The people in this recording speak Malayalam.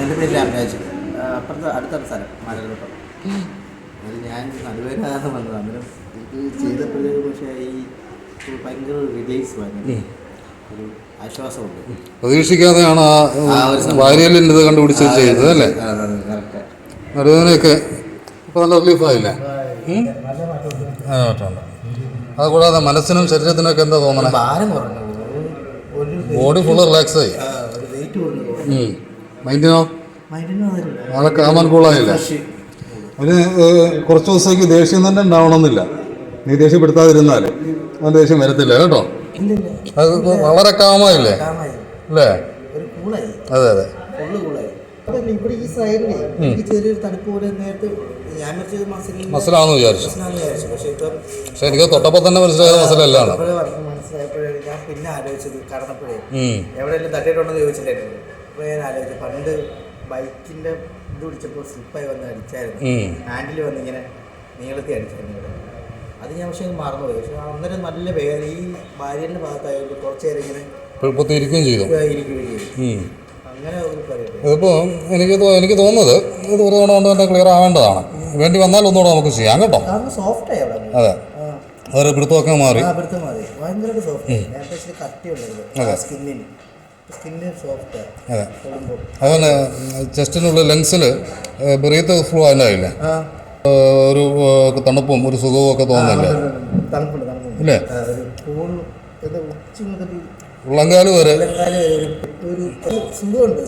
എൻ്റെ പേര് രാമരാജ്. അപ്പുറത്ത് അടുത്തൊരു സ്ഥലം മലകോട്ടം. അത് ഞാൻ നടുവേദന വന്നത് അന്നേരം ഇത് ചെയ്തപ്പോഴേക്കും പക്ഷേ ഈ ഭയങ്കര റിലീസ് വന്നു, ഒരു ആശ്വാസമുണ്ട്. പ്രതീക്ഷിക്കാതെയാണ് ആ വാരിയലിൻ്റെ ഇത് കണ്ടുപിടിച്ച് ചെയ്തത് അല്ലേ? നടുവേദനയൊക്കെ ഇപ്പോൾ നല്ല റിലീഫായില്ലേ? ആ മാറ്റമുണ്ട്. അതുകൂടാതെ മനസ്സിനും ശരീരത്തിനൊക്കെ എന്താ തോന്നണേ? ഭാരം കുറഞ്ഞു, ബോഡി ഫുള്ള് റിലാക്സായി. വെയിറ്റ് കുറഞ്ഞു. മൈൻഡിനോ നാളെ കാമൻ കൂളായില്ല. അവന് കുറച്ച് ദിവസത്തേക്ക് ദേഷ്യം തന്നെ ഉണ്ടാവണമെന്നില്ല. നീ ദേഷ്യപ്പെടുത്താതിരുന്നാൽ അവൻ ദേഷ്യം വരത്തില്ല കേട്ടോ. അത് വളരെ കാമായില്ലേ അല്ലേ? അതെ അതെ. ഇവിടെ ഈ സൈഡിൽ ചെറിയൊരു തണുപ്പ് പോലെ നേരത്തെ ഞാൻ മസിലാണെന്ന് വിചാരിച്ചു. പക്ഷെ എനിക്ക് തൊട്ടപ്പോൾ തന്നെ മനസ്സിലായത് മസിലല്ലാണ്. മനസ്സിലായപ്പോഴേ ഞാൻ പിന്നെ ആലോചിച്ചത് കടന്നപ്പോഴേ എവിടെയെങ്കിലും തട്ടിയിട്ടുണ്ടെന്ന് ചോദിച്ചില്ലായിരുന്നു. അപ്പോൾ ഞാൻ ആലോചിച്ചു, പണ്ട് ബൈക്കിൻ്റെ ഇത് പിടിച്ചപ്പോൾ സ്ലിപ്പായി വന്ന് അടിച്ചായിരുന്നു, ഹാൻഡിൽ വന്ന് ഇങ്ങനെ നീളത്തി അടിച്ചായിരുന്നു ഇവിടെ. അത് ഞാൻ പക്ഷേ മറന്നുപോയി. പക്ഷെ അന്നേരം നല്ല വേദന ഈ ഭാര്യൻ്റെ ഭാഗത്തായതുകൊണ്ട് കുറച്ച് നേരം ഇങ്ങനെ ഇരിക്കുകയും ചെയ്തു. അങ്ങനെ ഒരു കാര്യം. ഇതിപ്പോൾ എനിക്ക് തോന്നുന്നത് ഇത് ഒരു തവണ കൊണ്ട് തന്നെ ക്ലിയർ ആവേണ്ടതാണ്. വേണ്ടി വന്നാൽ ഒന്നുകൂടെ നമുക്ക് ചെയ്യാം കേട്ടോ. സോഫ്റ്റായി അവിടെ. അതെ, അതൊരു പിടുത്തമൊക്കെ മാറി. ഭയങ്കര സോഫ്റ്റ്. നേരത്തെ കട്ടിയുണ്ടല്ലോ സ്കിന്നിന് സോഫ്റ്റ്. അതെ, അതുപോലെ ചെസ്റ്റിനുള്ള ലെങ്സിൽ ബ്രീത്ത് ഫ്ലോ അതിനായില്ലേ, ഒരു തണുപ്പും ഒരു സുഖവും ഒക്കെ തോന്നുന്നില്ലേ? ഇല്ലേ? ഉള്ളങ്കാല് വരെ ഒരു സുഖമുണ്ട്.